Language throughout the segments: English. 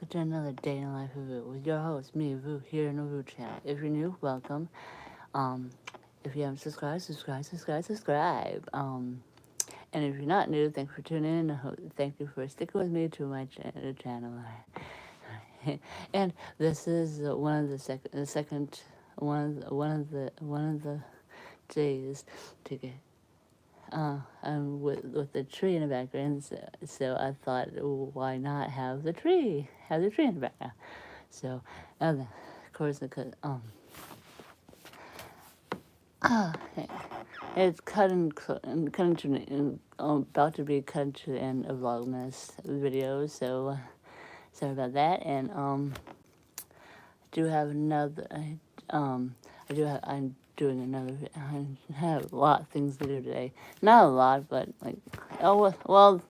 to another day in the life of Vu with your host, me, Vu, here in the Vu channel. If you're new, welcome. Um, if you haven't subscribe. And if you're not new, thanks for tuning in. Thank you for sticking with me to my channel. And this is one of the days to get with the tree in the background. So I thought, why not have the tree? Have the tree in the background. So, of course, because it's about to be cut into the end of Vlogmas videos. So sorry about that. And I do have another. I'm doing another. I have a lot of things to do today. Not a lot, but like, well,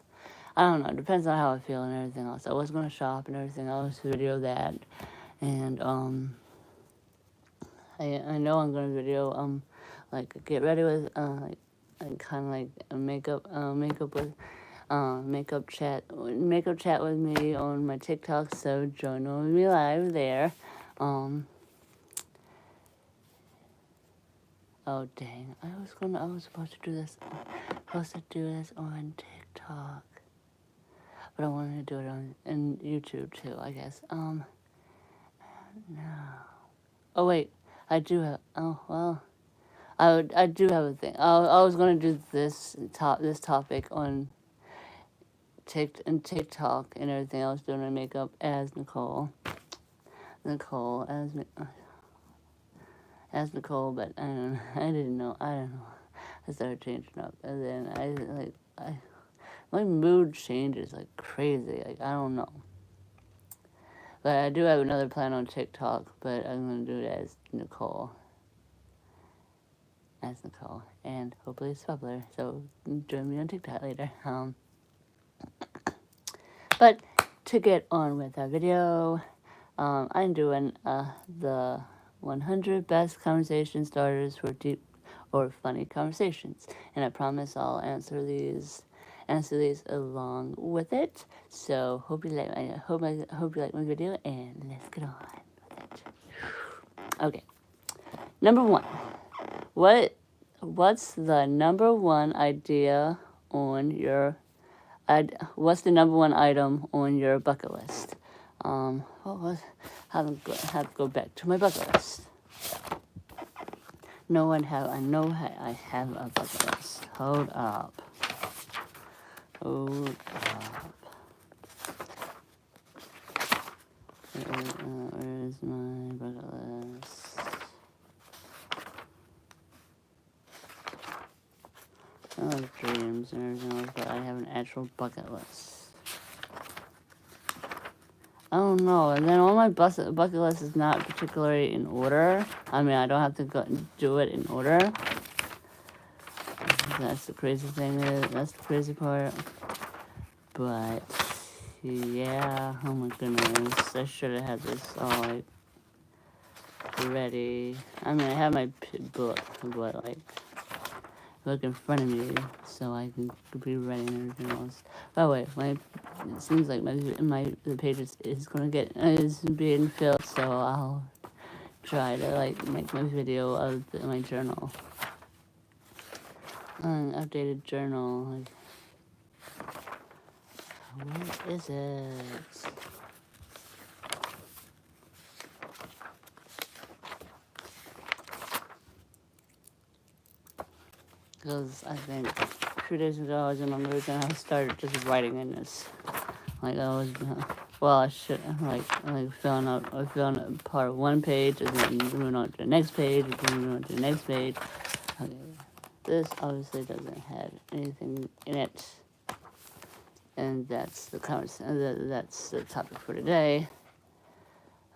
I don't know. It depends on how I feel and everything else. I was gonna shop and everything else, video that, and I know I'm gonna video like get ready with like kind of like a makeup with makeup chat with me on my TikTok. So join me live there. Oh dang! I was supposed to do this on TikTok, but I wanted to do it on YouTube too, I guess. No. Oh wait, I do have. Oh well, I do have a thing. I was gonna do this topic on TikTok and everything. I was doing my makeup as Nicole as Nicole, but I don't know. I didn't know. I don't know. I started changing up, and then my mood changes like crazy. Like I don't know. But I do have another plan on TikTok, but I'm gonna do it as Nicole, and hopefully it's popular. So join me on TikTok later. But to get on with that video, I'm doing the 100 best conversation starters for deep or funny conversations, and I promise I'll answer these along with it. So hope you like my video, and let's get on with it. Okay, number one. What's the number one idea on your what's the number one item on your bucket list? Have to go back to my bucket list. I know I have a bucket list. Hold up. Where is my bucket list? I have dreams and everything else, but I have an actual bucket list. I don't know. And then all my bucket list is not particularly in order. I mean, I don't have to do it in order. That's the crazy thing. That's the crazy part. But yeah, oh my goodness, I should have had this all like ready. I mean, I have my book, but like look in front of me so I can be ready and everything else. By the way, it seems like the page is being filled, so I'll try to like make my video of my journal, an updated journal. Like, where is it? Because I think 2 days ago I was in my mood and I started just writing in this. Like I was, I should like filling up part of one page and then moving on to the next page and then moving on to the next page. Okay, this obviously doesn't have anything in it, and that's the that's the topic for today.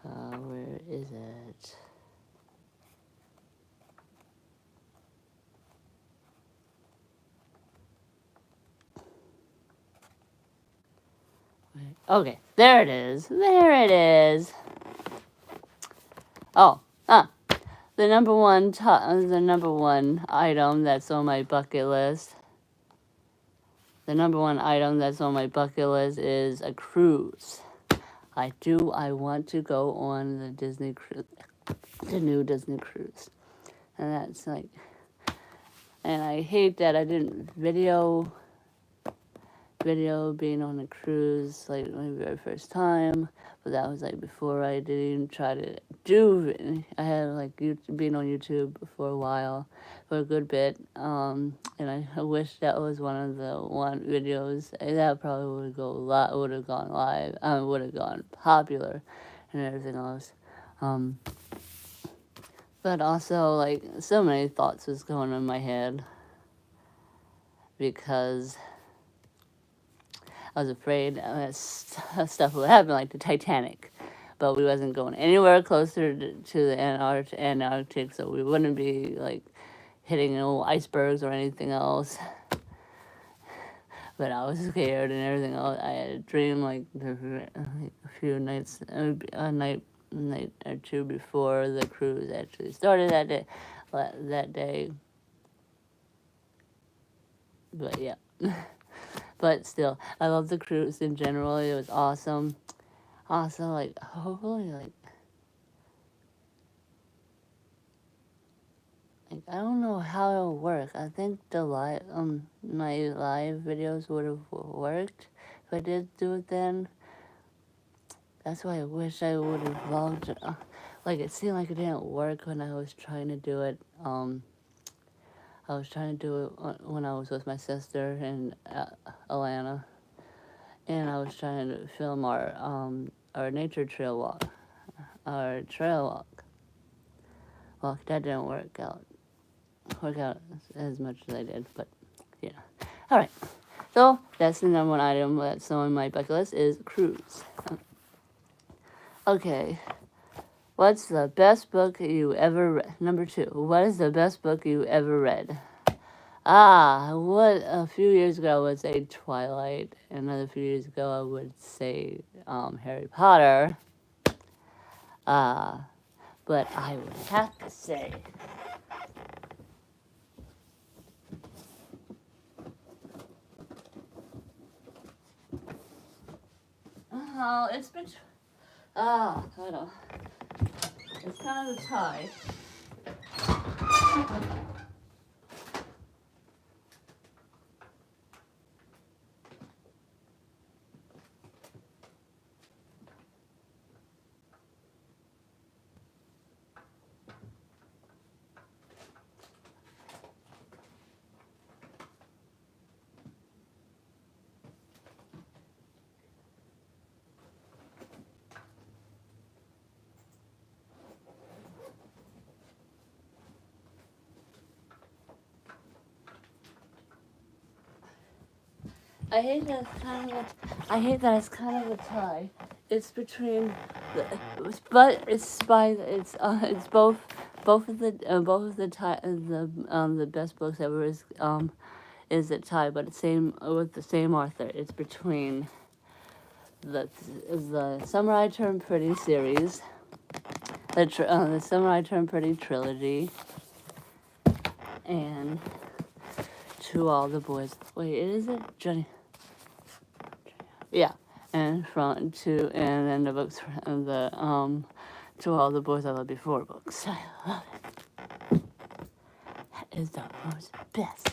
Where is it? Okay, there it is. Oh, the number one item that's on my bucket list. The number one item that's on my bucket list is a cruise. I want to go on the new Disney cruise. And that's like, and I hate that I didn't video being on a cruise like my very first time, but that was like before I didn't even try to do. I had like been on YouTube for a while, for a good bit, and I wish that was one of the videos that probably would have gone live, would have gone popular, and everything else. But also like so many thoughts was going in my head because I was afraid stuff would happen, like the Titanic. But we wasn't going anywhere closer to the Antarctic, so we wouldn't be like hitting no icebergs or anything else. But I was scared and everything else. I had a dream like a few nights, a night or two before the cruise actually started that day. But yeah. But still, I love the cruise in general. It was awesome. Also, like, hopefully, like I don't know how it'll work. I think the my live videos would have worked if I did do it then. That's why I wish I would have vlogged. Like, it seemed like it didn't work when I was trying to do it. I was trying to do it when I was with my sister in Atlanta, and I was trying to film our nature trail walk, Well, that didn't work out as much as I did, but yeah. All right. So that's the number one item that's on my bucket list is cruise. Okay. What's the best book you ever read? Number 2. What is the best book you ever read? What a few years ago I would say Twilight. Another few years ago I would say Harry Potter. But I would have to say it's been hold on. It's kind of a tie. I hate that it's kind of a tie. It's between, but it's both of the best books ever is a tie, but it's same with the same author. It's between the Samurai Turned Pretty series, the Samurai Turned Pretty trilogy, and To All the Boys. Wait, is it Johnny? Yeah, and then the books To All the Boys I Loved Before books. I love it. That is the most best.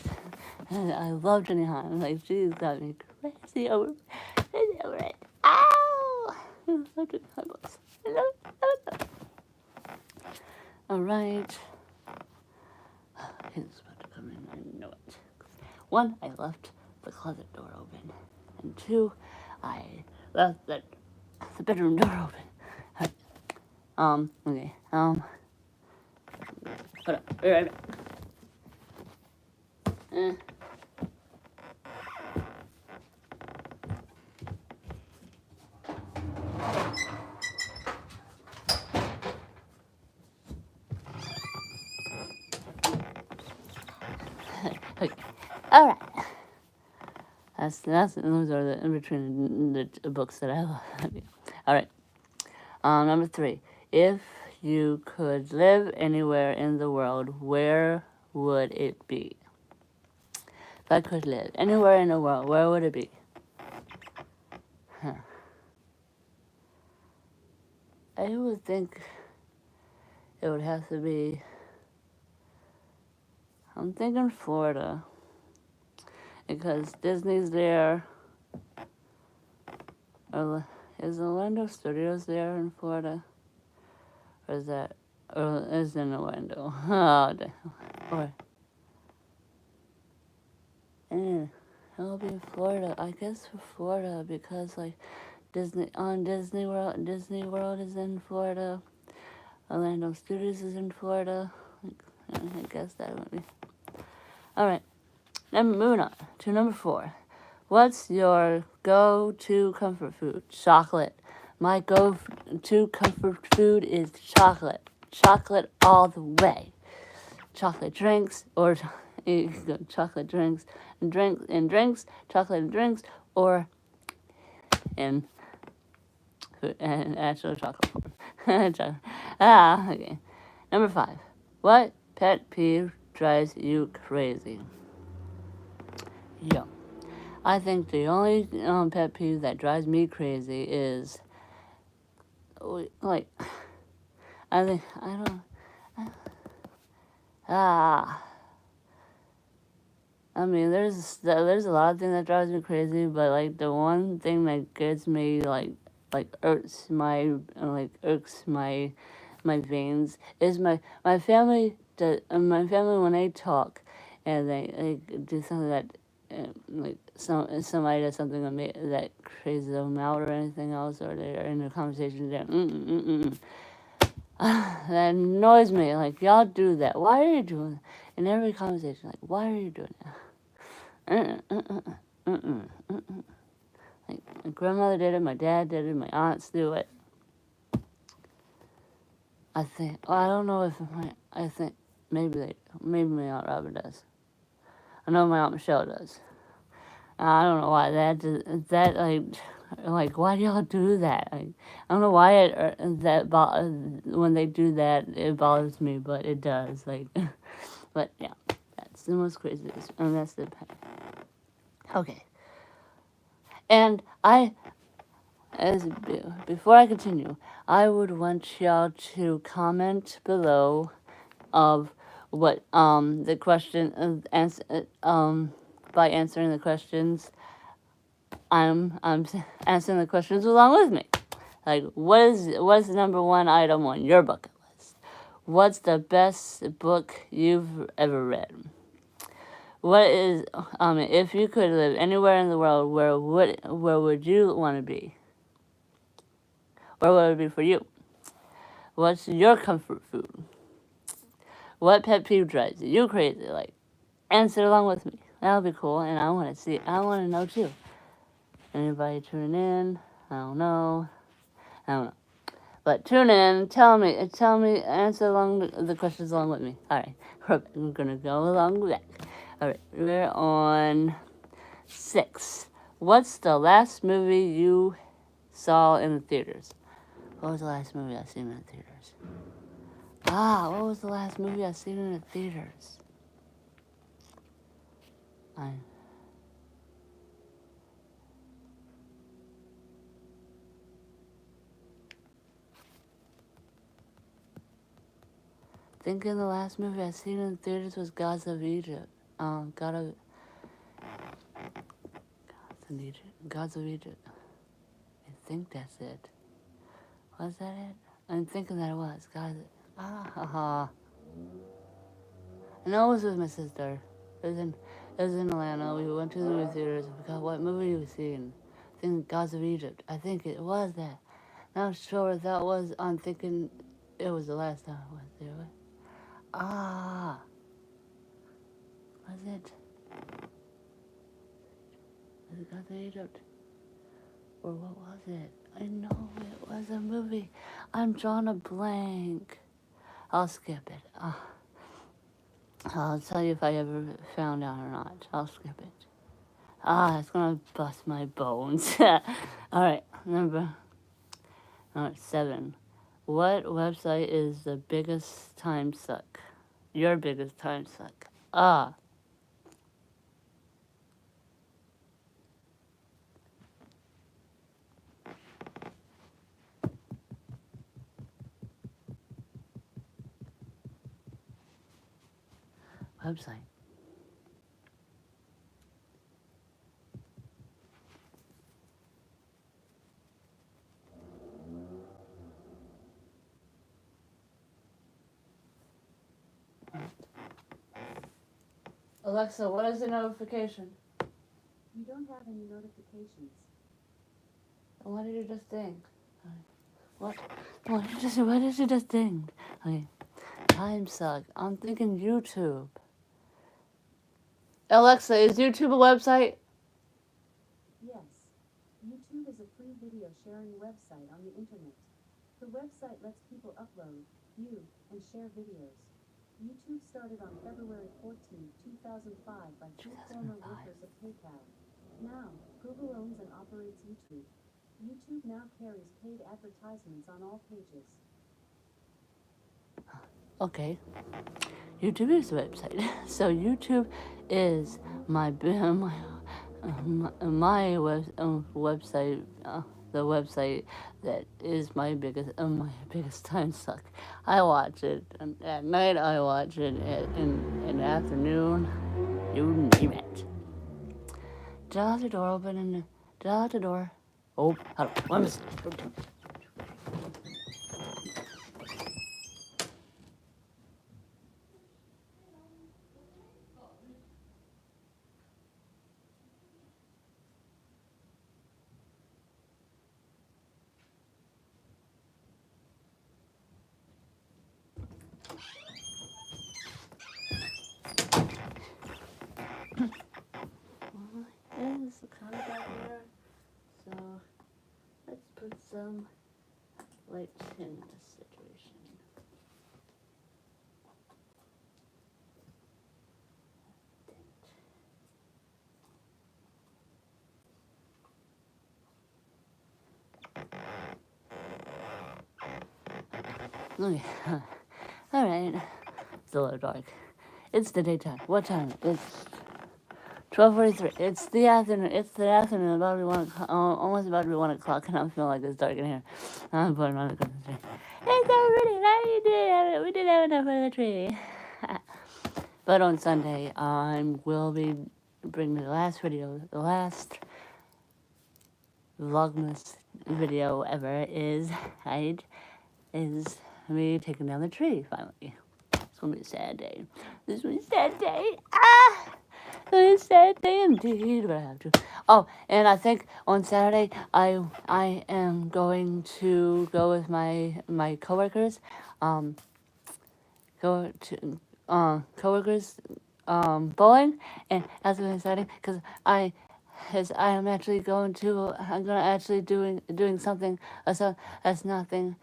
And I love Jenny Han. Like, she's got me crazy over it. Ow! I love Jenny Han books. I love it. All right. He's about to come in. I know it. 1, I left the closet door open, and 2, I left the bedroom door open. Okay. Hold on. Be right back. Okay. All right. Those are the in between the books that I love. All right. Number 3. If you could live anywhere in the world, where would it be? If I could live anywhere in the world, where would it be? I would think it would have to be. I'm thinking Florida because Disney's there. Is Orlando Studios there in Florida? Or is that? Or is in Orlando? Oh, or it'll be Florida. I guess for Florida because like Disney World is in Florida. Orlando Studios is in Florida. I guess that would be. All right. Moving on to number 4. What's your go-to comfort food? Chocolate. My go-to comfort food is chocolate. Chocolate all the way. Chocolate drinks or chocolate drinks and drinks, chocolate and drinks, or in food and actual chocolate form. Okay. Number 5. What pet peeve drives you crazy? Yo. I think the only pet peeve that drives me crazy is like I think I don't I mean there's a lot of things that drives me crazy, but like the one thing that gets me like irks my veins is my family when they talk and they do something that like somebody does something that crazes them out or anything else, or they're in a conversation that annoys me. Like, y'all do that. Why are you doing that? In every conversation, like, why are you doing that? Like, my grandmother did it, my dad did it, my aunts do it. I think, well, I don't know if I think maybe my Aunt Robin does. I know my Aunt Michelle does. I don't know why that like why do y'all do that? Like, I don't know why when they do that it bothers me, but it does. Like, but yeah, that's the most craziest, and that's the okay. And before I continue, I would want y'all to comment below of what the question by answering the questions. I'm answering the questions along with me. Like, what's the number 1 item on your bucket list? What's the best book you've ever read? What is if you could live anywhere in the world, where would you want to be? Where would it be for you? What's your comfort food? What pet peeve drives you crazy? Like, answer along with me. That'll be cool, and I want to know too. Anybody tuning in? I don't know. But tune in, tell me, answer along the questions along with me. All right, we're gonna go along with that. All right, we're on 6. What's the last movie you saw in the theaters? What was the last movie I seen in the theaters? What was the last movie I seen in the theaters? Thinking the last movie I seen in the theaters was Gods of Egypt. Gods of Egypt. I think that's it. Was that it? I'm thinking that it was. I know it was with my sister. It was in Atlanta. We went to the movie theaters. I forgot what movie we seen. I think Gods of Egypt. I think it was that. Not sure if that was. I'm thinking it was the last time I went there. Was it? Was it Gods of Egypt? Or what was it? I know it was a movie. I'm drawing a blank. I'll skip it. I'll tell you if I ever found out or not. I'll skip it. It's gonna bust my bones. All right, number 7. What website is the biggest time suck? Your biggest time suck. website? Alexa, what is the notification? You don't have any notifications. What did you just think? What did you just think? Okay. Time suck. I'm thinking YouTube. Alexa, is YouTube a website? Yes. YouTube is a free video sharing website on the internet. The website lets people upload, view, and share videos. YouTube started on February 14, 2005 by two former workers of PayPal. Now, Google owns and operates YouTube. YouTube now carries paid advertisements on all pages. Okay. YouTube is a website. So YouTube is my website, the website that is my biggest time suck. I watch it at night. I watch it in the afternoon. You name it. Does the door open and does the door? Oh, hello. One minute. There's the counter back here, so let's put some lights in this situation. Okay, all right. It's a little dark. It's the daytime. What time? It's 12:43. It's the afternoon. It's the afternoon. About to be 1 o'clock. Almost about to be 1 o'clock, and I'm feeling like it's dark in here. I'm putting on the Christmas tree. It's already light. We did have enough for the tree. But on Sunday, I will be bringing the last Vlogmas video ever is me taking down the tree finally. It's gonna be a sad day. This will be a sad day. It's gonna be a sad day indeed, but I have to. Oh, and I think on Saturday I am going to go with my coworkers, bowling, and that's gonna be exciting because I'm actually doing something that's nothing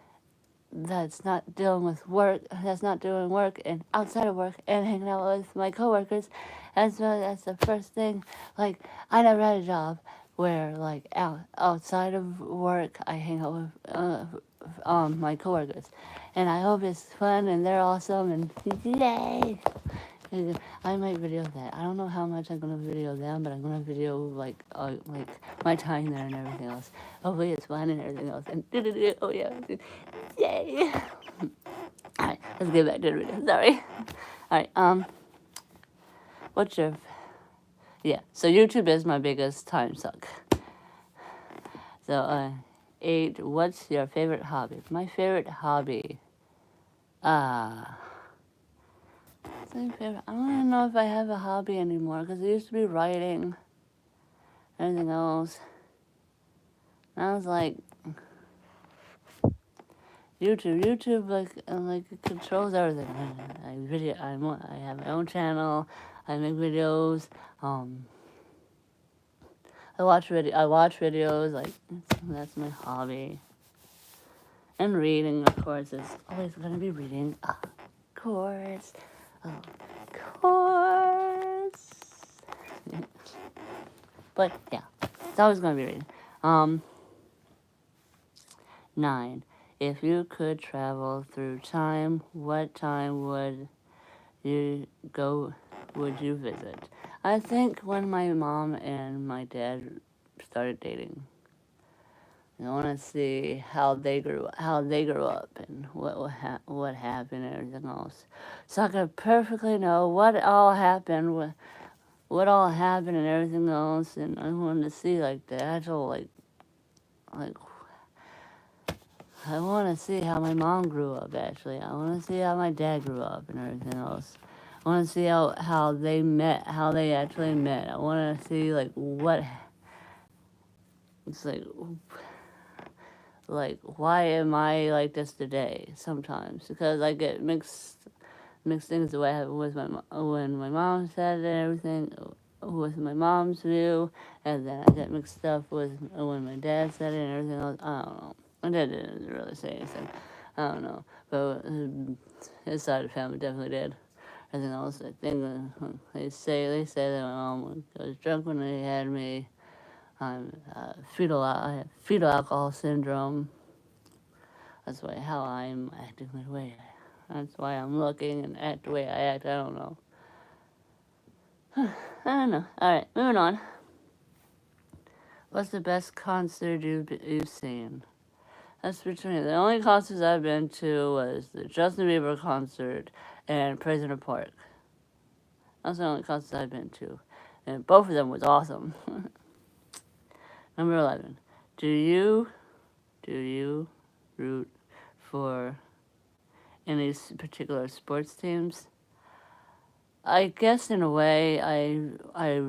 that's not dealing with work, that's not doing work and outside of work and hanging out with my coworkers. That's the first thing. Like I never had a job where like outside of work I hang out with my coworkers, and I hope it's fun and they're awesome and yay. I might video that. I don't know how much I'm gonna video them, but I'm gonna video like my time there and everything else. Hopefully it's fun and everything else. And oh yeah, yay! All right, let's get back to the video. Sorry. All right. What's your? Yeah. So YouTube is my biggest time suck. So 8. What's your favorite hobby? My favorite hobby. I don't even know if I have a hobby anymore because it used to be writing, everything else. And I was like, YouTube. YouTube like it controls everything. I have my own channel. I make videos. I watch videos. Like that's my hobby. And reading, of course, is always gonna be reading. Of course. But yeah, it's always gonna be reading. 9. If you could travel through time, what time would you visit? I think when my mom and my dad started dating. I want to see how they grew up, and what happened, and everything else, so I could perfectly know what all happened, and everything else. And I wanted to see like the actual like I want to see how my mom grew up. Actually, I want to see how my dad grew up and everything else. I want to see how they met, how they actually met. I want to see like what it's like why am I like this today sometimes, because I get mixed things the way I have with when my mom said and everything with my mom's view, and then I get mixed up with when my dad said it and everything else. I don't know. My dad didn't really say anything. I don't know, but his side of the family definitely did. Everything else, I think they say that my mom was drunk when they had me. I have fetal alcohol syndrome. That's why how I'm acting the way that's why I'm looking and act the way I act. I don't know. I don't know. All right, moving on. What's the best concert you've seen? That's between the only concerts I've been to was the Justin Bieber concert and Prisoner Park. That's the only concerts I've been to, and both of them was awesome. Number 11. Do you root for any particular sports teams? I guess in a way I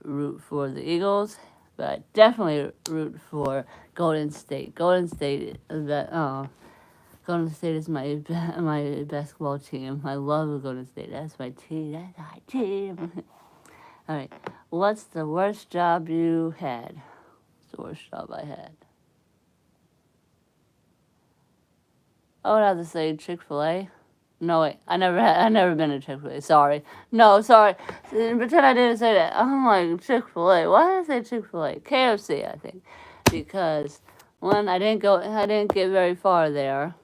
root for the Eagles, but I definitely root for Golden State. Golden State is my basketball team. I love Golden State. That's my team. That's my team. All right. What's the worst job you had? What's the worst job I had? I would have to say Chick-fil-A. No, wait. I never been to Chick-fil-A. Sorry. No, sorry. Pretend I didn't say that. I'm like, Chick-fil-A. Why did I say Chick-fil-A? KFC, I think. Because, one, I didn't get very far there.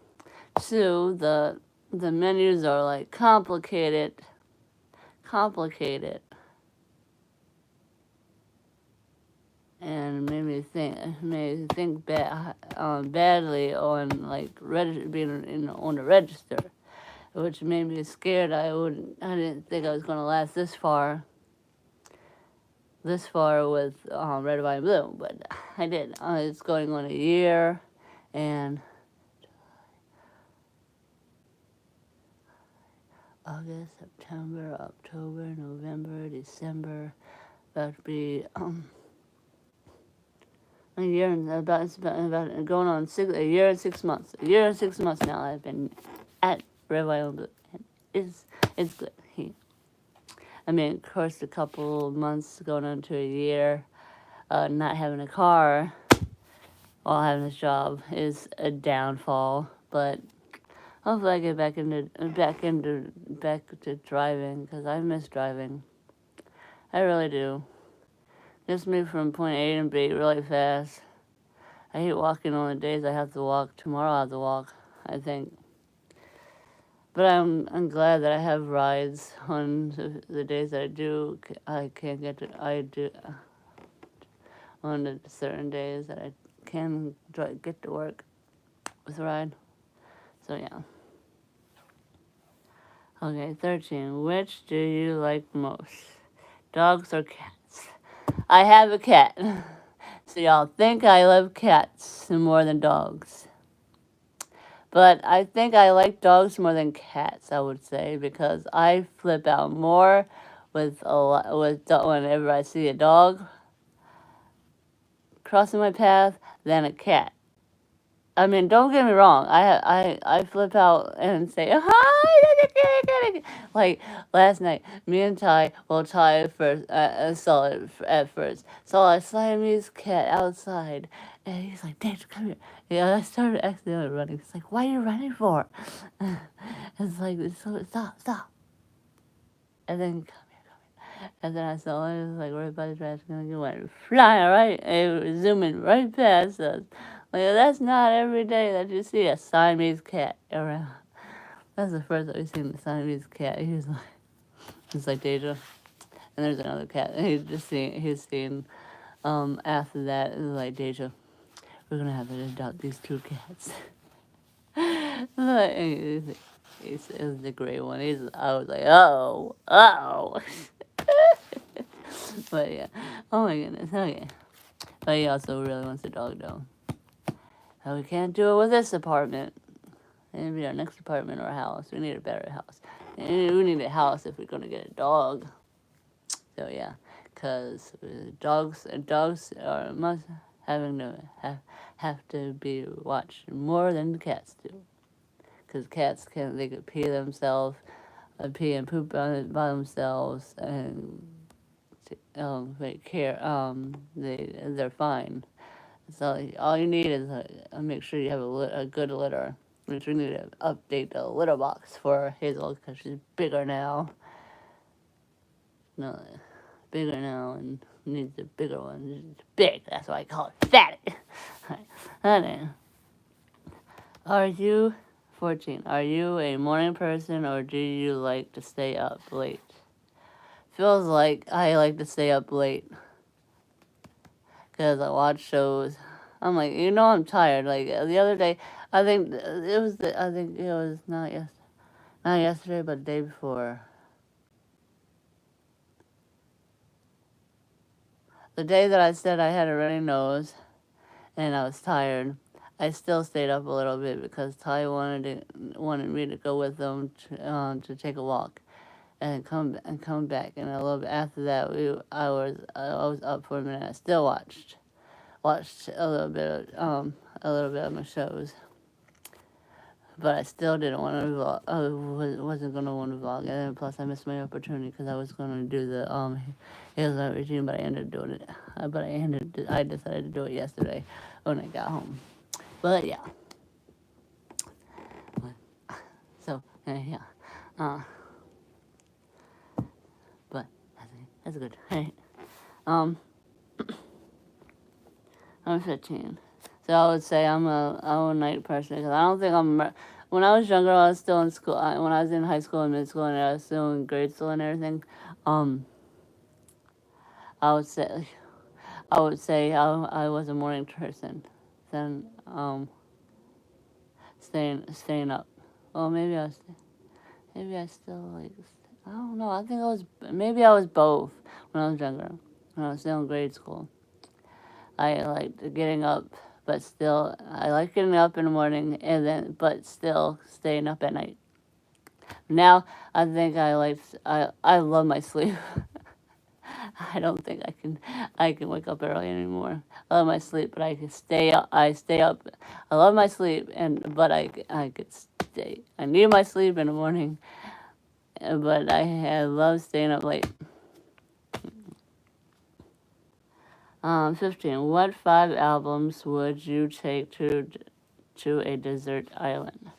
Two, the menus are like complicated. And made me think badly on like being on the register, which made me scared. I didn't think I was going to last this far with red, white, and blue, but I did. It's going on a year, and August, September, October, November, December, about to be a year and about going on a year and 6 months. A year and 6 months now I've been at red, white, and blue. It's good. I mean, of course, a couple months going on to a year, not having a car while having this job is a downfall. But hopefully, I get back to driving, because I miss driving. I really do. Just moved from point A to B really fast. I hate walking on the days I have to walk. Tomorrow I have to walk, I think. But I'm glad that I have rides on the days that I can't get to. I do on the certain days that I can get to work with a ride. So yeah. Okay, 13. Which do you like most? Dogs or cats? I have a cat. So y'all think I love cats more than dogs. But I think I like dogs more than cats, I would say, because I flip out more whenever I see a dog crossing my path than a cat. I mean, don't get me wrong. I flip out and say hi, like last night. Me and Ty, well, Ty first saw it at first. Saw a Siamese cat outside, and he's like, "Dad, come here." Yeah, I started accidentally running. It's like, "What are you running for?" It's like, stop. And then come here. And then I saw it. It was like right by the trash can. And it went flying right. It was zooming right past us. Like, that's not every day that you see a Siamese cat around. That's the first time we've seen the Siamese cat. He's like Dajsha. And there's another cat. He's seen after that. It was like Dajsha. we're gonna have to adopt these 2 cats. It was the gray one. I was like, oh. But yeah, oh my goodness, okay. But he also really wants a dog though. We can't do it with this apartment. Maybe our next apartment or house. We need a better house. And we need a house if we're gonna get a dog. So yeah, because dogs are must having to have to be watched more than cats do. Because cats they could pee themselves, pee and poop by themselves, and take care. They're fine. So all you need is make sure you have a good litter. Which we need to update the litter box for Hazel because she's bigger now. No, bigger now and needs a bigger one. It's big. That's why I call it fatty. Honey, are you 14? Are you a morning person or do you like to stay up late? Feels like I like to stay up late because I watch shows. I'm like, I'm tired. Like the other day, I think it was. I think it was not yesterday, but the day before. The day that I said I had a runny nose and I was tired, I still stayed up a little bit because Ty wanted me to go with them to take a walk and come back. And a little bit after that, I was up for a minute. I still watched a little bit of my shows, but I still didn't want to vlog. I wasn't gonna want to vlog, and then plus I missed my opportunity because I was gonna do the hazelnut routine, but I ended up doing it. I decided to do it yesterday when I got home. But yeah, so yeah, uh, but that's good. Hey, um, I'm 15, so I would say I'm a night person because I don't think I'm. When I was younger, I was still in school. When I was in high school and mid school, and I was still in grade school and everything, I would say I was a morning person. Then staying up. Well, maybe I still like. I don't know. I think maybe I was both when I was younger. When I was still in grade school, I liked getting up, but still I like getting up in the morning but still staying up at night. Now I think I love my sleep. I don't think I can wake up early anymore. I love my sleep, but I can stay up. I stay up. I love my sleep, but I could stay. I need my sleep in the morning, but I love staying up late. 15. What 5 albums would you take to a desert island?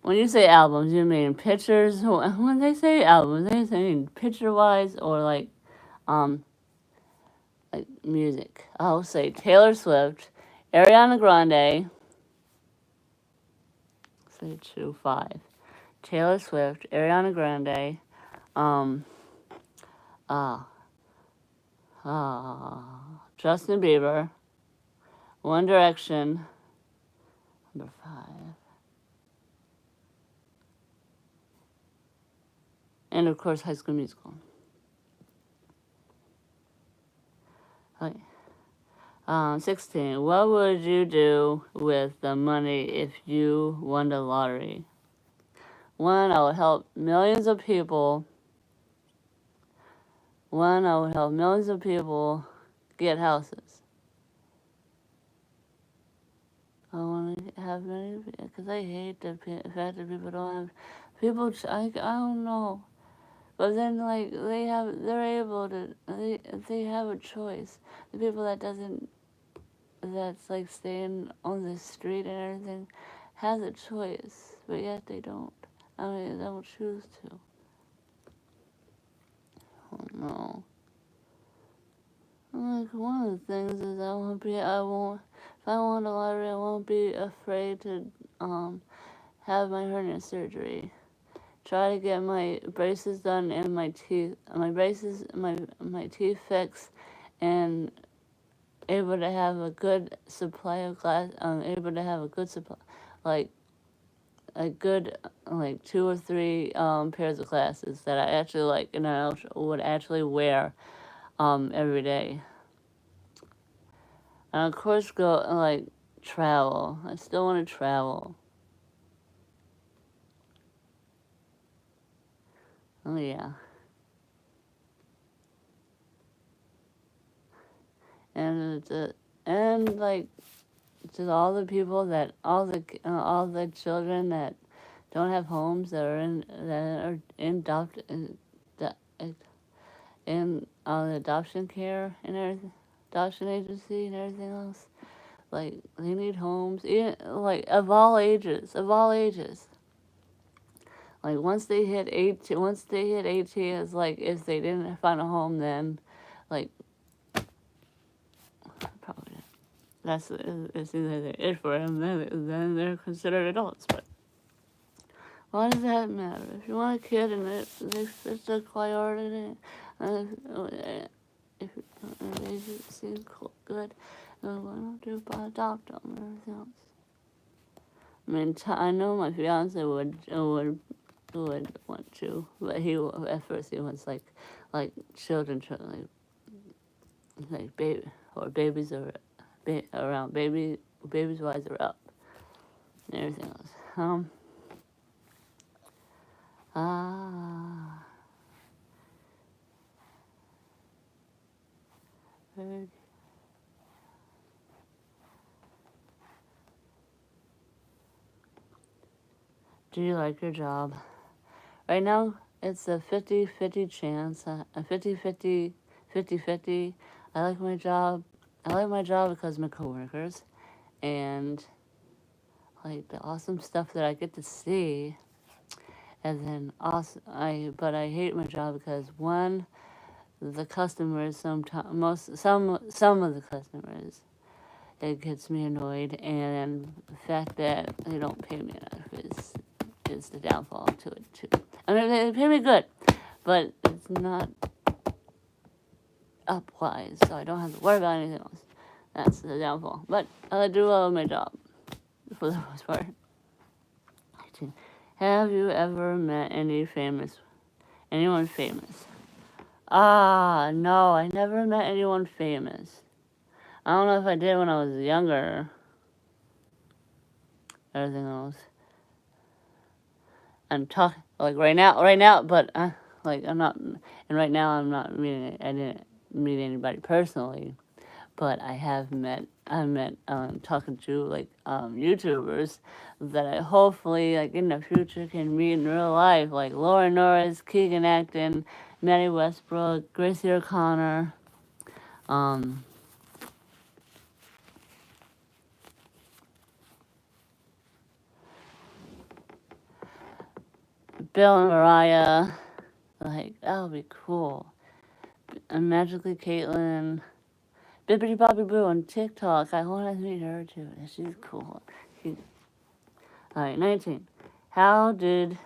When you say albums, you mean pictures? When they say albums, they mean picture-wise or like music. I'll say Taylor Swift, Ariana Grande. Say 5. Taylor Swift, Ariana Grande, um, uh, Justin Bieber, One Direction, number 5, and of course High School Musical. Okay. 16. What would you do with the money if you won the lottery? 1, I would help millions of people. I would help millions of people get houses. I want to have many, because I hate the fact that people don't have, people, I don't know. But then, like, they're able to, they have a choice. The people that's like staying on the street and everything, has a choice, but yet they don't. I mean, they don't choose to. Oh no. Like, one of the things is if I won the lottery, I won't be afraid to, have my hernia surgery. Try to get my braces done and my teeth fixed, and able to have a good supply of class. Able to have a good supply, like a good like 2 or 3 pairs of glasses that I actually like and I would actually wear every day. And of course, go like travel. I still want to travel. Oh yeah, and and like to all the people that all the children that don't have homes that are in the adoption care and everything, adoption agency and everything else. Like they need homes, like of all ages, of all ages. Like once they hit 18, it's like if they didn't find a home, then like probably that's it's either it for them. Then they're considered adults. But why does that matter? If you want a kid and it's a priority, if they seem good, why don't you adopt them and everything else? I mean, I know my fiance would want to, but at first he wants like children, like baby or babies are around babies wise are up and everything else. Ah, very. Do you like your job? Right now, it's a 50-50 chance, a 50-50, 50-50. I like my job. I like my job because of my coworkers and like the awesome stuff that I get to see. And then also, but I hate my job because one, the customers some of the customers, it gets me annoyed, and the fact that they don't pay me enough is the downfall to it too. I mean, they pay me good, but it's not upwise, so I don't have to worry about anything else. That's the downfall. But I do love my job for the most part. Have you ever met anyone famous? Ah, no, I never met anyone famous. I don't know if I did when I was younger. Everything else. I'm talking like right now, but like I'm not, and right now I'm not meeting. I didn't meet anybody personally, but I met talking to like YouTubers that I hopefully like in the future can meet in real life, like Laura Norris, Keegan Acton, Maddie Westbrook, Gracie O'Connor, Bill and Mariah. Like that would be cool. And Magically Caitlin, Bibbidi Bobby Boo on TikTok. I want to meet her too. She's cool. All right, 19. How did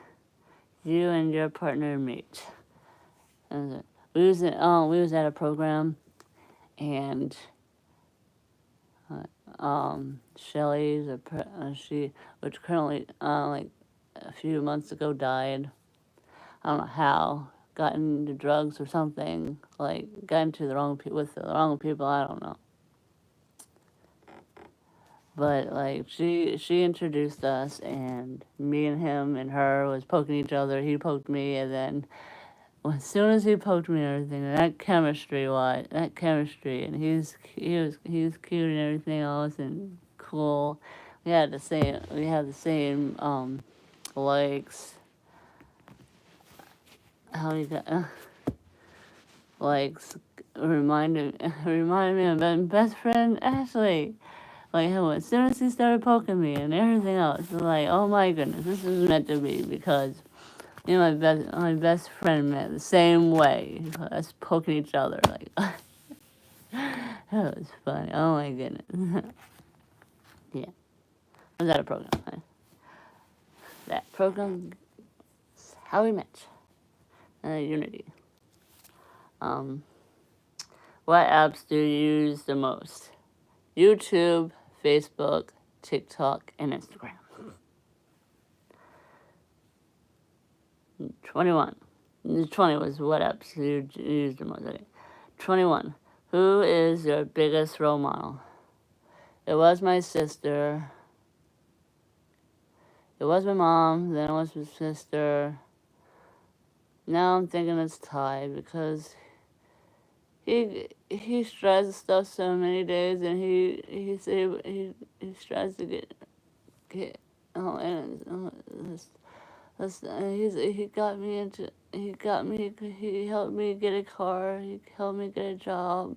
you and your partner meet? We was at a program, and Shelly's which currently like a few months ago died. I don't know how. Got into drugs or something. Like got into the wrong with the wrong people. I don't know. But like she introduced us, and me and him and her was poking each other. He poked me, and then as soon as he poked me and everything, and that chemistry, and he was cute and everything else and cool. We had the same likes. How he got likes reminded me of my best friend Ashley. Like as soon as he started poking me and everything else, it was like, oh my goodness, this is meant to be because my best friend met the same way. Us poking each other like that was funny. Oh my goodness. Yeah, was that a program? Huh? That program is how we met. Unity. What apps do you use the most? YouTube, Facebook, TikTok, and Instagram. 21. 20 was what apps you used the most. Okay. 21. Who is your biggest role model? It was my sister. It was my mom. Then it was my sister. Now I'm thinking it's Ty because he tries stuff so many days and he tries to get oh and he helped me get a car, he helped me get a job,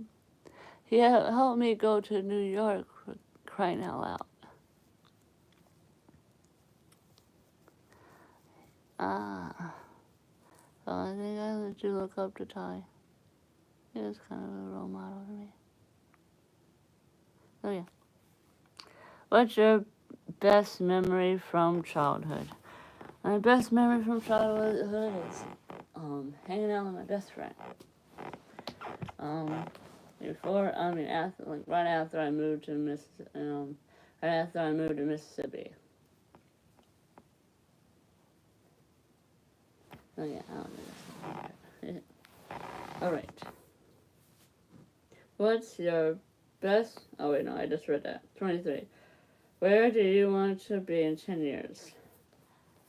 he helped me go to New York, for crying out loud. So I think I do look up to Ty. He was kind of a role model to me. So yeah. What's your best memory from childhood? My best memory from childhood is hanging out with my best friend. Right after I moved to Mississippi. Oh yeah, I don't know. All right. What's your best? Oh wait, no, I just read that. 23. Where do you want to be in 10 years?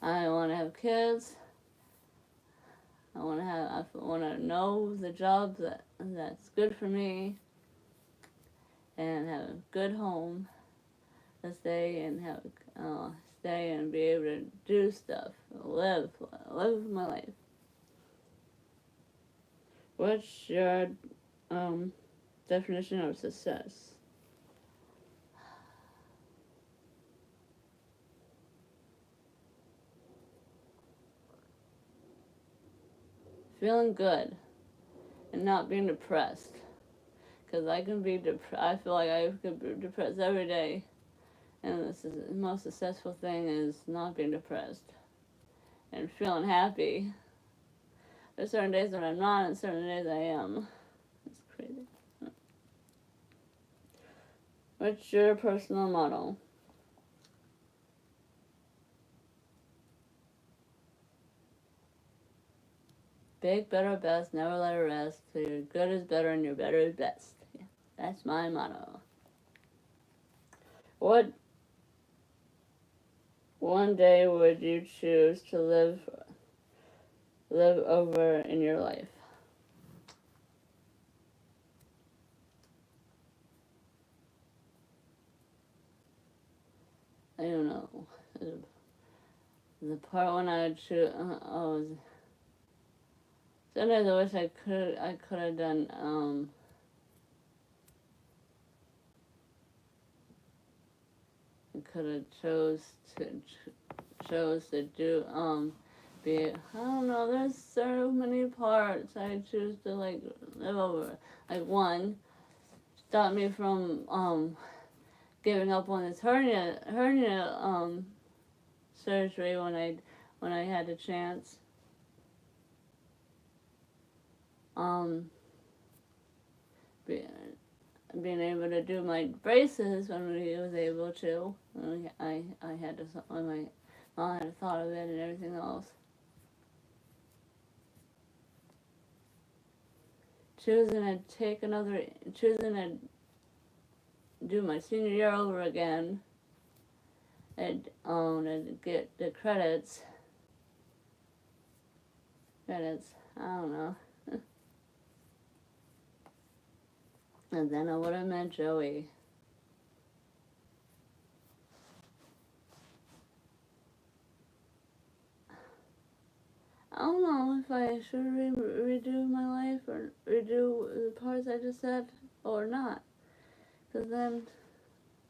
I want to have kids. I want to know the job that's good for me, and have a good home to stay and be able to do stuff, live my life. What's your definition of success? Feeling good and not being depressed. Because I can be I feel like I could be depressed every day. And the most successful thing is not being depressed and feeling happy. There's certain days when I'm not, and certain days I am. It's crazy. What's your personal motto? Big, better, best, never let it rest. So your good is better and your better is best. Yeah, that's my motto. What one day would you choose to live over in your life? I don't know. The part when I would choose, sometimes I wish I could have done I could have chose to do be, I don't know, there's so many parts I choose to live over. Like one, stopped me from giving up on this hernia surgery when I had the chance. Being able to do my braces when we was able to. I had to, when my mom had thought of it and everything else. Choosing to do my senior year over again and get the credits. I don't know. And then I would have met Joey. I don't know if I should redo my life or redo the parts I just said or not. Because then,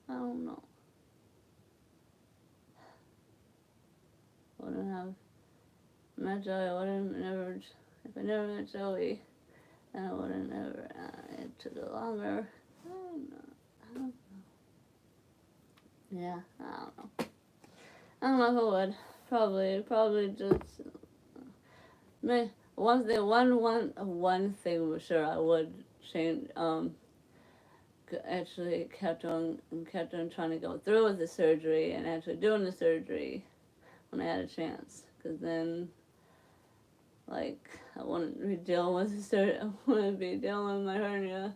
I don't know. Wouldn't have met Joey. If I never met Joey, then I wouldn't never, it took it longer. I don't know. Yeah, I don't know. I don't know if I would. Probably just one thing for sure I would change. actually kept on trying to go through with the surgery and actually doing the surgery when I had a chance. Because then, like, I wouldn't be dealing with I wouldn't be dealing with my hernia,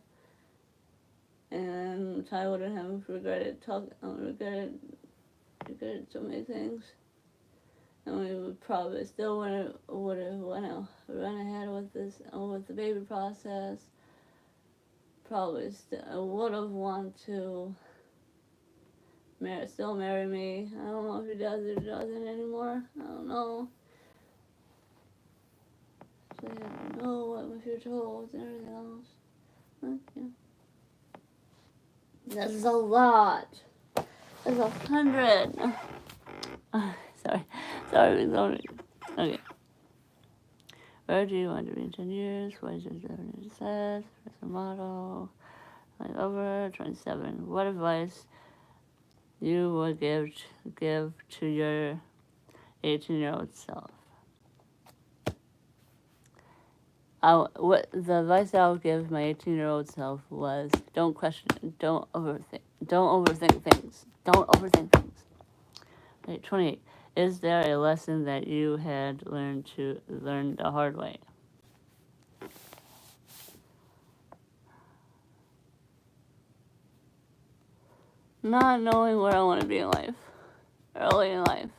and I wouldn't have regretted so many things. And we would probably still would have run ahead with the baby process. Probably would have wanted to still marry me. I don't know if he does or doesn't anymore. I don't know. So I don't know what my future holds and everything else. But, yeah. That's a lot. That's 100. Sorry. Okay. Where do you want to be in 10 years? What is your definition success? Personal model. Like over 27. What advice you would give to your 18-year-old self? What the advice I would give my 18-year-old self was: don't question, don't overthink things. Okay, 28. Is there a lesson that you had learned the hard way? Not knowing where I want to be in life, early in life,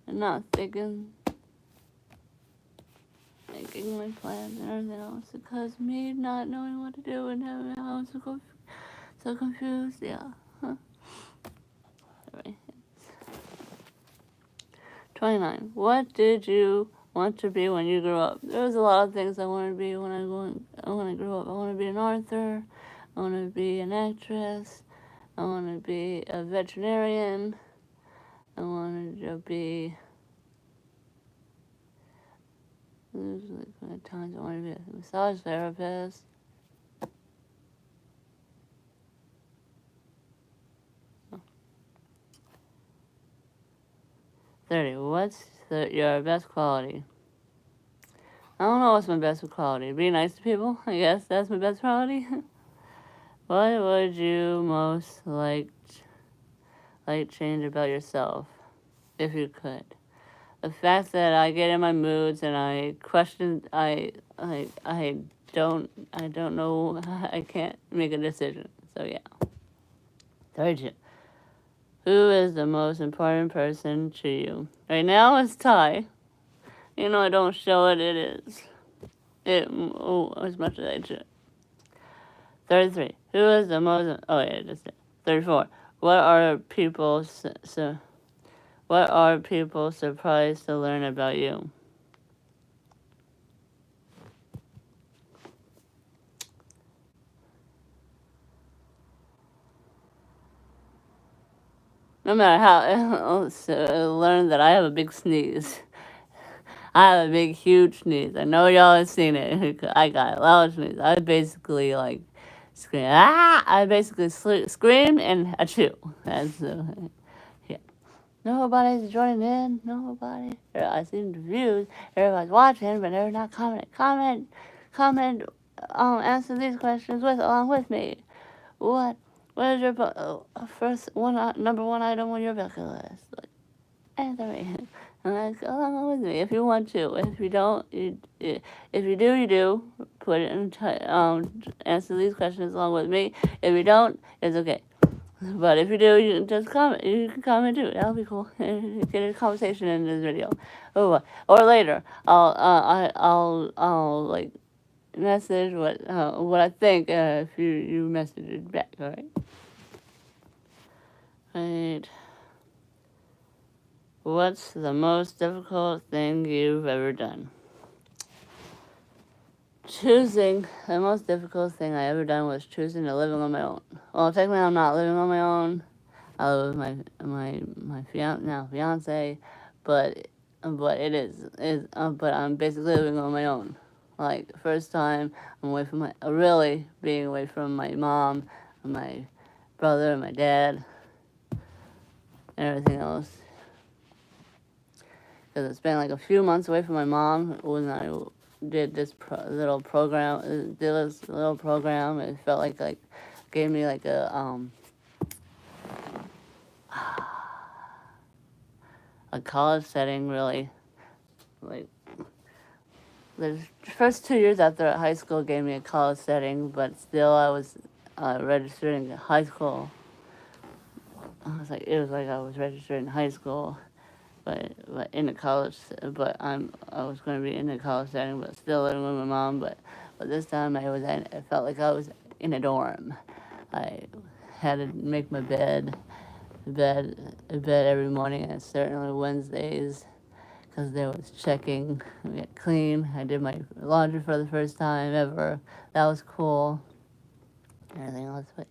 and not thinking my plans and everything else, because me not knowing what to do and having I was so confused. Yeah. Sorry. 29. What did you want to be when you grew up? There was a lot of things I wanted to be when I grew up. I want to be an author. I want to be an actress. I want to be a veterinarian. I wanted to be. There's like times I wanted to be a massage therapist. Oh. 30. What's your best quality? I don't know what's my best quality. Be nice to people. I guess that's my best quality. What would you most like change about yourself, if you could? The fact that I get in my moods and I question. I don't know. I can't make a decision. So yeah. 32. Who is the most important person to you? Right now it's Ty. I don't show it. It is. As much as I should. 33. Who is the most? Oh yeah, just it. 34. What are people surprised to learn about you? No matter how, learn that I have a big sneeze. I have a big, huge sneeze. I know y'all have seen it. I got a loud sneeze. I basically scream. I basically scream and achoo. That's yeah. Nobody's joining in. Nobody. I see the views. Everybody's watching, but they're not commenting. Comment. Answer these questions along with me. What is your number one item on your bucket list? Answer me. And go along with me if you want to. If you don't, if you do, you do. Put it in. Answer these questions along with me. If you don't, it's okay. But if you do, you can just comment. You can comment too. That'll be cool. Get a conversation in this video. Or later, I'll message what I think if you message it back. All right. Right. What's the most difficult thing you've ever done? The most difficult thing I ever done was choosing to live on my own. Well, technically I'm not living on my own. I live with my fiance, but I'm basically living on my own. Like, first time I'm away from being away from my mom, and my brother, and my dad, and everything else. Because it's been like a few months away from my mom when I did this little program. Did this little program. It felt like gave me like a college setting, really. Like the first 2 years after high school gave me a college setting, but still I was registered in high school. It was like I was registered in high school, but in the college. But I was going to be in the college setting, but still living with my mom. But this time I felt like I was in a dorm. I had to make my bed every morning, and certainly Wednesdays, because there was checking, we got clean. I did my laundry for the first time ever. That was cool. Everything else, but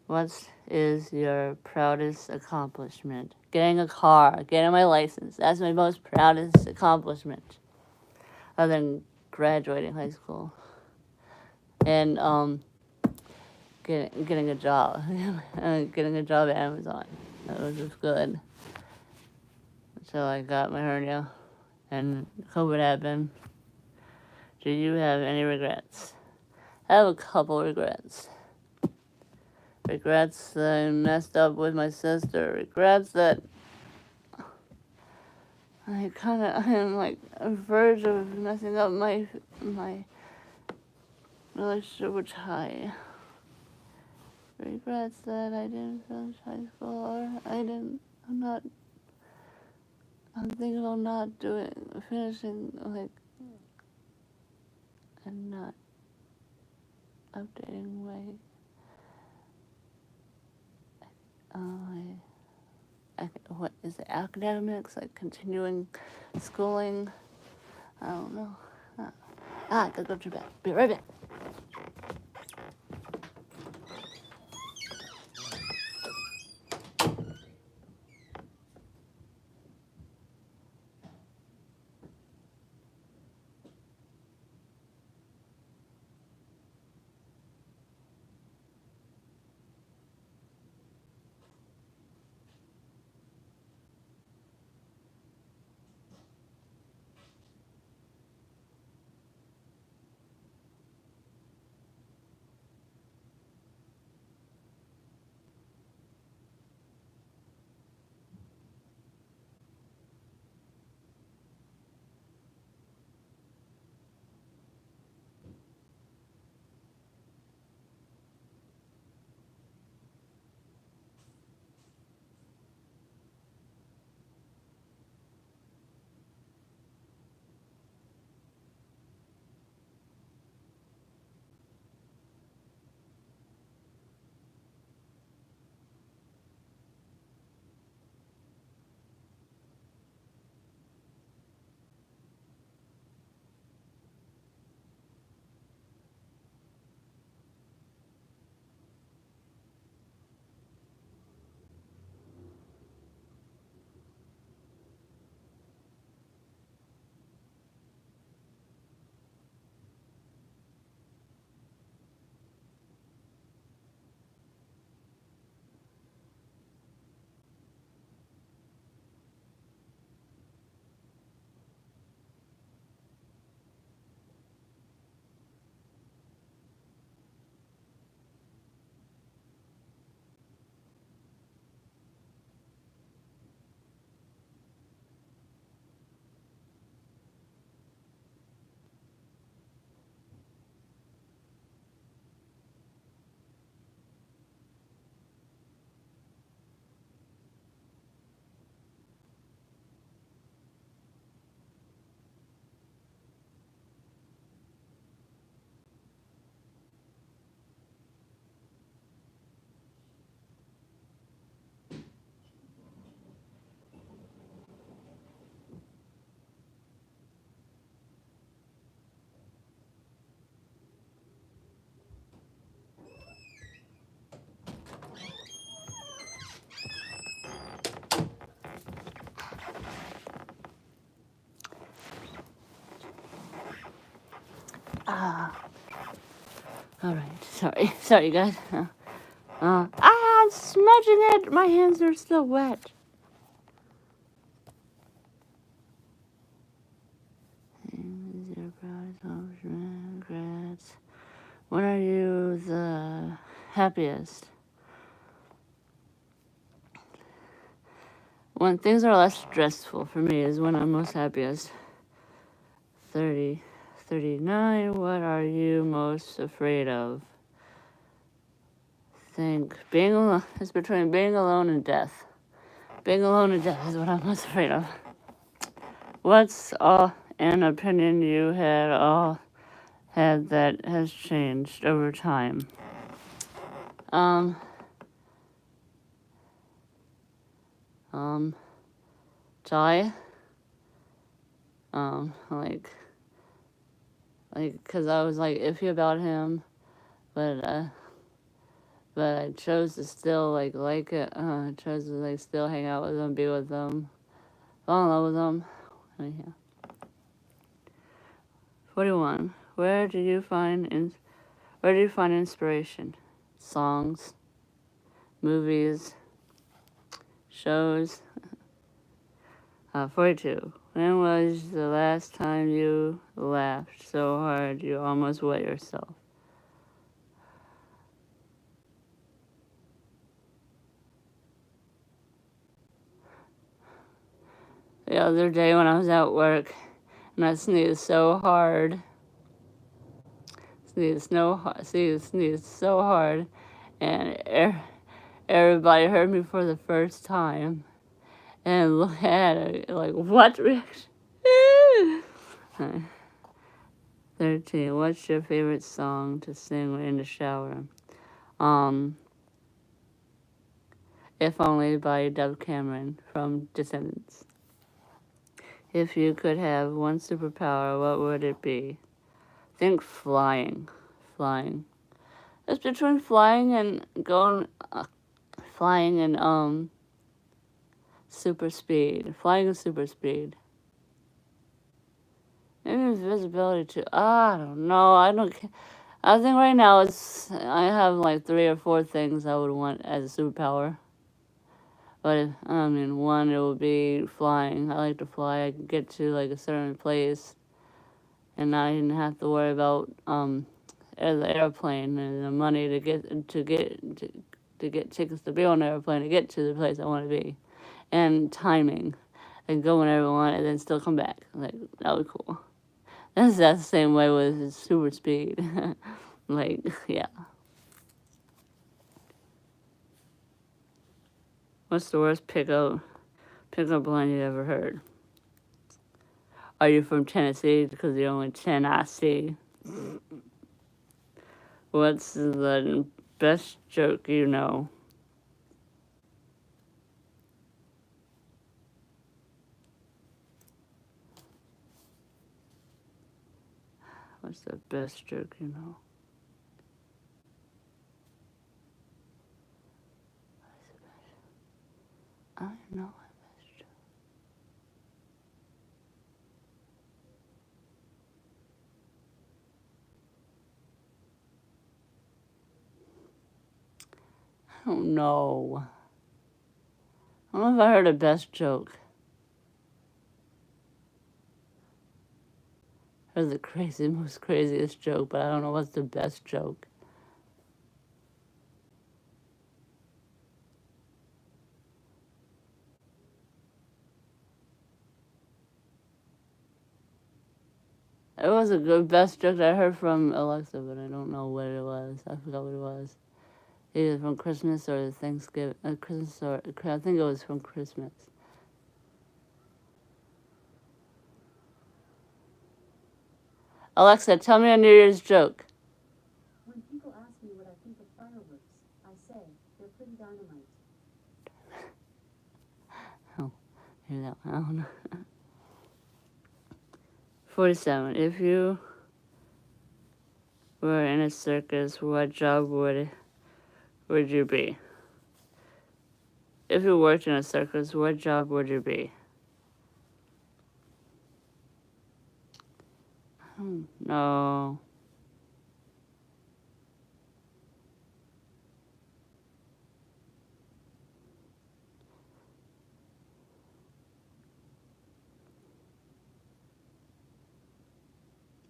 what is your proudest accomplishment? Getting a car, getting my license. That's my most proudest accomplishment, other than graduating high school. And getting a job, getting a job at Amazon. That was just good. So I got my hernia, and COVID happened. Do you have any regrets? I have a couple regrets. Regrets that I messed up with my sister. Regrets that I'm like on the verge of messing up my relationship with Ty. Regrets that I didn't finish high school, or I'm thinking about not finishing, and not updating what is it, academics, like continuing schooling. I don't know. I gotta go to bed. Be right back. All right. Sorry, guys. I'm smudging it. My hands are still wet. regrets. When are you the happiest? When things are less stressful for me is when I'm most happiest. 30, 39. What are you most afraid of? Think being alone. It's between being alone and death. Being alone and death is what I'm most afraid of. What's an opinion you had that has changed over time? Um, Jai, like, cause I was like iffy about him, but I chose to still like it. I chose to like still hang out with him, be with him, fall in love with him. Yeah. 41. Where do you find inspiration? Songs, movies, shows. 42. When was the last time you laughed so hard you almost wet yourself? The other day when I was at work and I sneezed so hard. Sneezed so hard and everybody heard me for the first time and had a like what reaction? 13. What's your favorite song to sing in the shower? If Only by Dove Cameron from Descendants. If you could have one superpower, what would it be? Think flying. Flying. It's between flying and super speed. Flying and super speed. Maybe invisibility too. I don't know. I think right now I have like 3 or 4 things I would want as a superpower. But one, it would be flying. I like to fly. I could get to like a certain place, and I didn't have to worry about the airplane and the money to get tickets to be on the airplane to get to the place I want to be, and timing, and go whenever I want and then still come back. Like that would be cool. That's the same way with super speed. Like yeah. What's the worst pickup line you ever heard? Are you from Tennessee? Because you're only 10 I see. What's the best joke you know? What's the best joke you know? I don't know my best joke. I don't know. I don't know if I heard a best joke. I heard the most craziest joke, but I don't know what's the best joke. It was a good best joke that I heard from Alexa, but I don't know what it was. I forgot what it was. Either from Christmas or Thanksgiving. Christmas or I think it was from Christmas. Alexa, tell me a New Year's joke. When people ask me what I think of fireworks, I say, they're pretty dynamite. Oh, hear that one. I don't know. 47. If you were in a circus, what job would you be? If you worked in a circus, what job would you be? I don't know.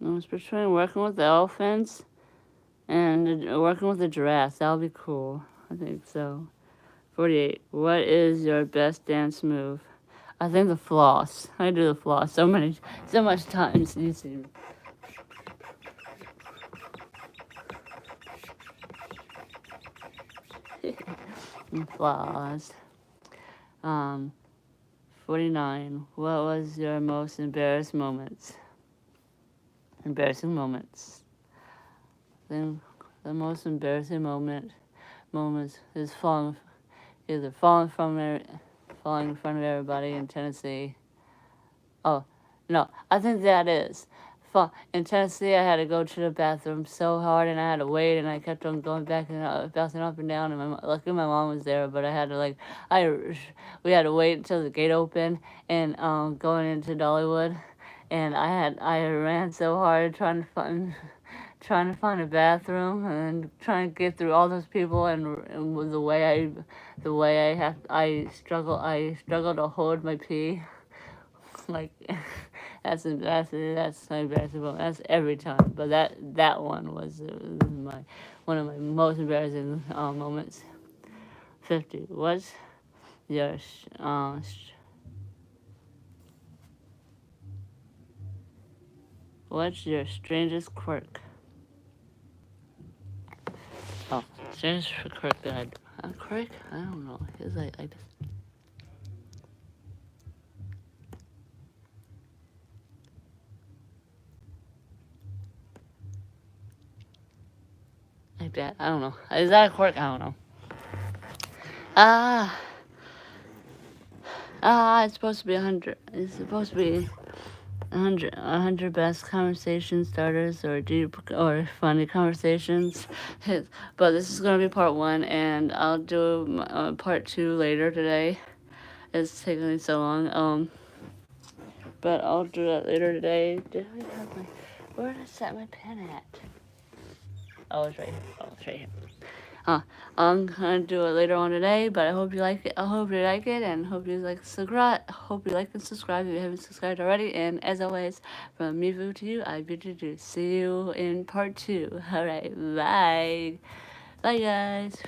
I was between working with the elephants and working with the giraffes. That would be cool. I think so. 48. What is your best dance move? I think the floss. I do the floss so much times. You see me. Floss. 49. What was your most embarrassing moments? Embarrassing moments. Then the most embarrassing moments is falling in front of everybody in Tennessee. Oh, no, I think that is. In Tennessee, I had to go to the bathroom so hard, and I had to wait, and I kept on going back and bouncing up and down. And luckily, my mom was there, but I had to we had to wait until the gate opened and going into Dollywood, and I ran so hard trying to find a bathroom and trying to get through all those people, and with I struggle to hold my pee. Like that's embarrassing. That's so embarrassing. That's every time. But that one was one of my most embarrassing moments. 50. Your what's your strangest quirk? Oh, strangest quirk that I do. Quirk? I don't know. It's like I just. Like that. I don't know. Is that a quirk? I don't know. Ah, it's supposed to be 100. It's supposed to be 100 best conversation starters or deep or funny conversations. But this is gonna be part 1, and I'll do part 2 later today. It's taking me so long. But I'll do that later today. Where did I set my pen at? Oh, it's right here. I'm gonna do it later on today, but I hope you like it. I hope you like it, and hope you like subscribe. Hope you like and subscribe if you haven't subscribed already. And as always, from me to you, I bid you to see you in part 2. All right, bye, guys.